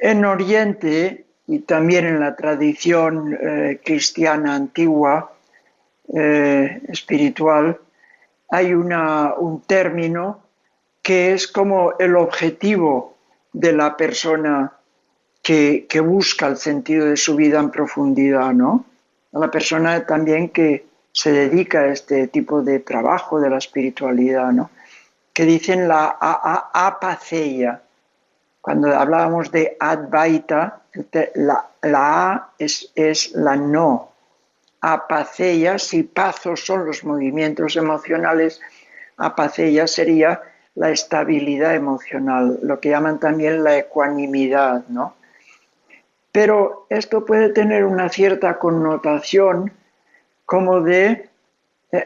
En Oriente y también en la tradición cristiana antigua, espiritual, hay un término que es como el objetivo de la persona que busca el sentido de su vida en profundidad, ¿no? La persona también que se dedica a este tipo de trabajo de la espiritualidad, ¿no? Que dicen la apatheia. Cuando hablábamos de Advaita, la A es la no. Apatheia, si pazos son los movimientos emocionales, apatheia sería la estabilidad emocional, lo que llaman también la ecuanimidad, ¿no? Pero esto puede tener una cierta connotación como de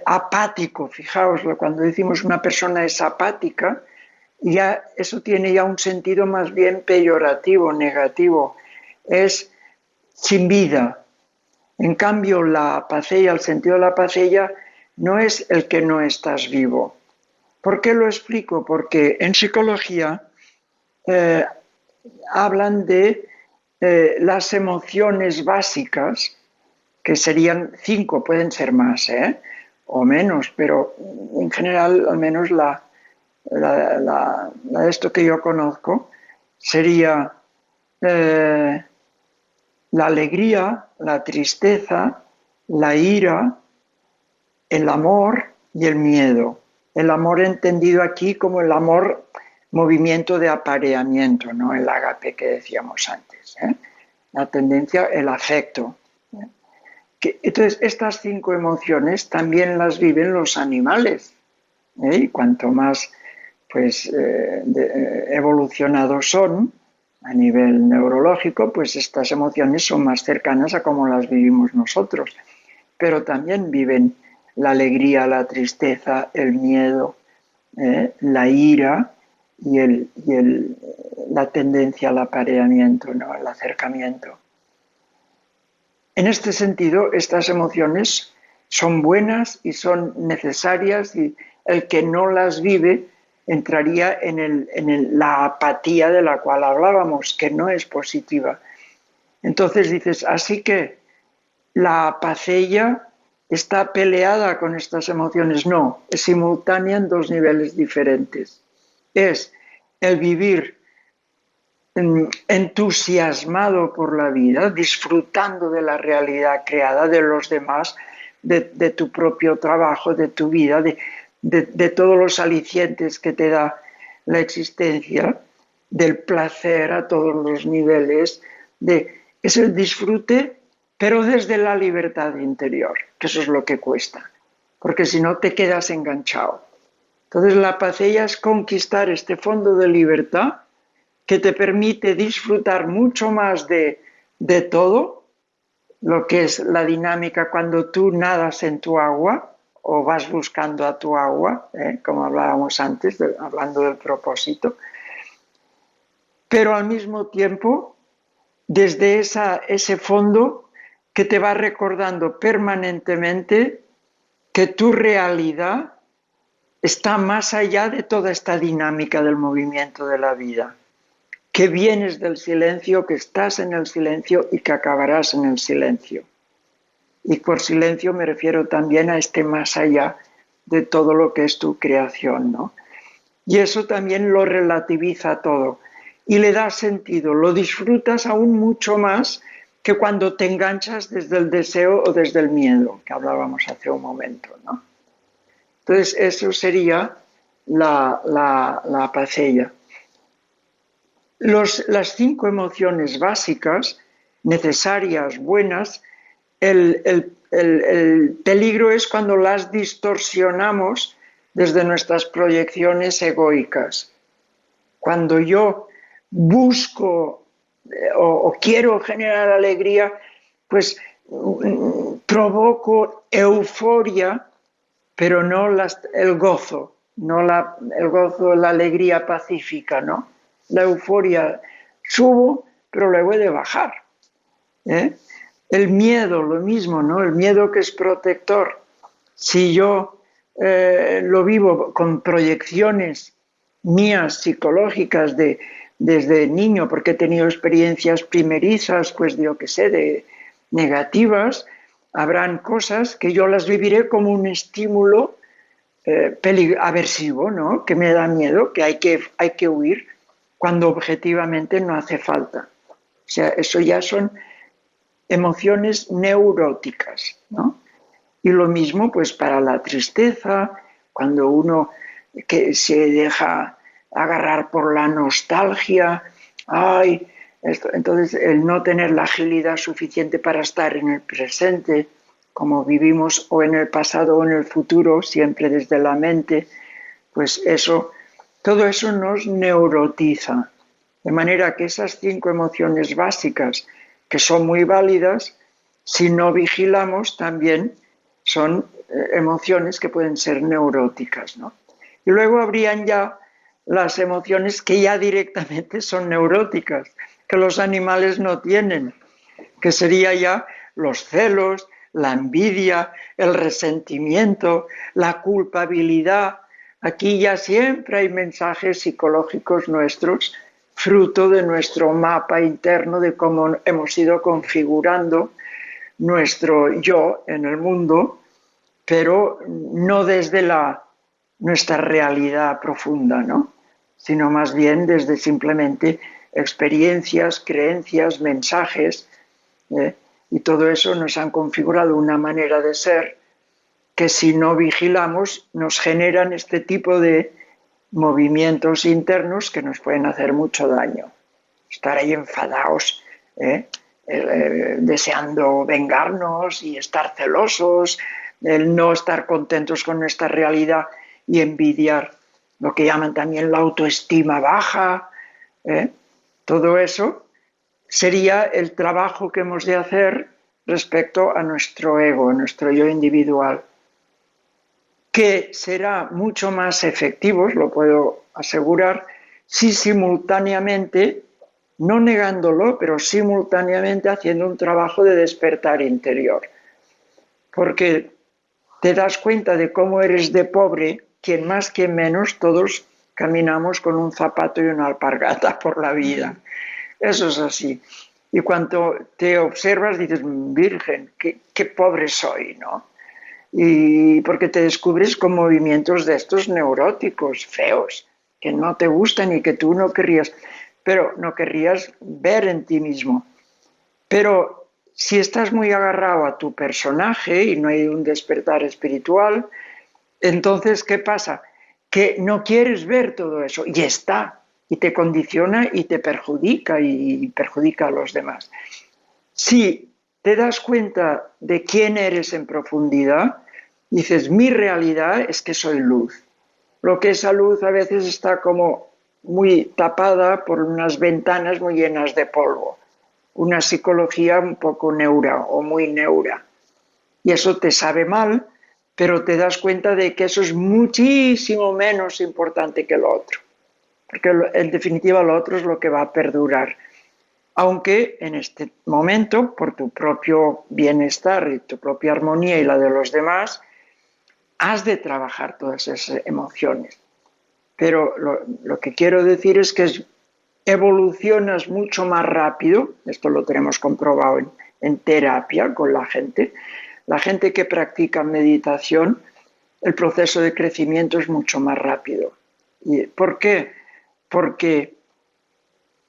apático. Fijaos, cuando decimos una persona es apática, ya eso tiene ya un sentido más bien peyorativo, negativo. Es sin vida. En cambio, la apatheia, el sentido de la apatheia, no es el que no estás vivo. ¿Por qué lo explico? Porque en psicología hablan de las emociones básicas, que serían 5, pueden ser más, o menos, pero en general al menos esto que yo conozco sería la alegría, la tristeza, la ira, el amor y el miedo. El amor entendido aquí como el amor, movimiento de apareamiento, ¿no? El ágape que decíamos antes. La tendencia, el afecto. Entonces, estas 5 emociones también las viven los animales. Y cuanto más evolucionados son a nivel neurológico, pues estas emociones son más cercanas a cómo las vivimos nosotros. Pero también viven la alegría, la tristeza, el miedo, la ira y la tendencia al apareamiento, ¿no? El acercamiento. En este sentido, estas emociones son buenas y son necesarias, y el que no las vive entraría en la apatía de la cual hablábamos, que no es positiva. Entonces dices, así que la apatheia está peleada con estas emociones. No, es simultánea en 2 niveles diferentes. Es el vivir entusiasmado por la vida, disfrutando de la realidad creada, de los demás, de tu propio trabajo, de tu vida, de todos los alicientes que te da la existencia, del placer a todos los niveles, es el disfrute, pero desde la libertad interior, que eso es lo que cuesta, porque si no te quedas enganchado. Entonces la apatheia es conquistar este fondo de libertad que te permite disfrutar mucho más de todo, lo que es la dinámica cuando tú nadas en tu agua o vas buscando a tu agua, como hablábamos antes, hablando del propósito, pero al mismo tiempo desde ese fondo que te va recordando permanentemente que tu realidad está más allá de toda esta dinámica del movimiento de la vida, que vienes del silencio, que estás en el silencio y que acabarás en el silencio. Y por silencio me refiero también a este más allá de todo lo que es tu creación, ¿no? Y eso también lo relativiza todo y le da sentido, lo disfrutas aún mucho más que cuando te enganchas desde el deseo o desde el miedo, que hablábamos hace un momento, ¿no? Entonces eso sería la apatheia. Las 5 emociones básicas, necesarias, buenas, el peligro es cuando las distorsionamos desde nuestras proyecciones egoicas. Cuando yo busco o quiero generar alegría, pues provoco euforia, pero no el gozo, no el gozo, la alegría pacífica, ¿no? La euforia, subo, pero luego he de bajar. El miedo, lo mismo, ¿no? El miedo que es protector. Si yo lo vivo con proyecciones mías psicológicas de desde niño, porque he tenido experiencias primerizas, pues yo qué sé, de negativas, habrán cosas que yo las viviré como un estímulo aversivo, ¿no? Que me da miedo, que hay que huir, cuando objetivamente no hace falta. O sea, eso ya son emociones neuróticas, ¿no? Y lo mismo pues para la tristeza, cuando uno que se deja agarrar por la nostalgia, ay, entonces el no tener la agilidad suficiente para estar en el presente, como vivimos o en el pasado o en el futuro, siempre desde la mente, pues todo eso nos neurotiza. De manera que esas 5 emociones básicas, que son muy válidas, si no vigilamos también son emociones que pueden ser neuróticas, ¿no? Y luego habrían ya las emociones que ya directamente son neuróticas, que los animales no tienen, que sería ya los celos, la envidia, el resentimiento, la culpabilidad. Aquí ya siempre hay mensajes psicológicos nuestros, fruto de nuestro mapa interno, de cómo hemos ido configurando nuestro yo en el mundo, pero no desde nuestra realidad profunda, ¿no? Sino más bien desde simplemente experiencias, creencias, mensajes, y todo eso nos han configurado una manera de ser que si no vigilamos nos generan este tipo de movimientos internos que nos pueden hacer mucho daño. Estar ahí enfadados, deseando vengarnos y estar celosos, el no estar contentos con nuestra realidad y envidiar lo que llaman también la autoestima baja. Todo eso sería el trabajo que hemos de hacer respecto a nuestro ego, a nuestro yo individual, que será mucho más efectivo, lo puedo asegurar, si simultáneamente, no negándolo, pero simultáneamente haciendo un trabajo de despertar interior. Porque te das cuenta de cómo eres de pobre, quien más, quien menos, todos caminamos con un zapato y una alpargata por la vida. Eso es así. Y cuando te observas dices, virgen, qué pobre soy, ¿no? Y porque te descubres con movimientos de estos neuróticos, feos, que no te gustan y que tú no querrías ver en ti mismo. Pero si estás muy agarrado a tu personaje y no hay un despertar espiritual, entonces, ¿qué pasa? Que no quieres ver todo eso y está, y te condiciona y te perjudica y perjudica a los demás. Si te das cuenta de quién eres en profundidad, dices, mi realidad es que soy luz. Lo que esa luz a veces está como muy tapada por unas ventanas muy llenas de polvo. Una psicología un poco neura o muy neura. Y eso te sabe mal, pero te das cuenta de que eso es muchísimo menos importante que lo otro. Porque en definitiva lo otro es lo que va a perdurar. Aunque en este momento, por tu propio bienestar y tu propia armonía y la de los demás, has de trabajar todas esas emociones. Pero lo que quiero decir es que evolucionas mucho más rápido, esto lo tenemos comprobado en terapia con la gente que practica meditación, el proceso de crecimiento es mucho más rápido. ¿Y por qué? Porque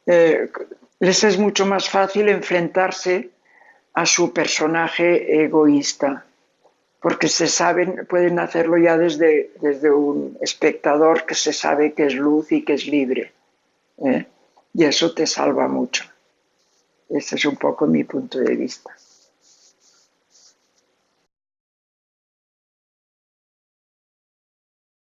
les es mucho más fácil enfrentarse a su personaje egoísta, porque pueden hacerlo ya desde un espectador que se sabe que es luz y que es libre. Y eso te salva mucho. Ese es un poco mi punto de vista.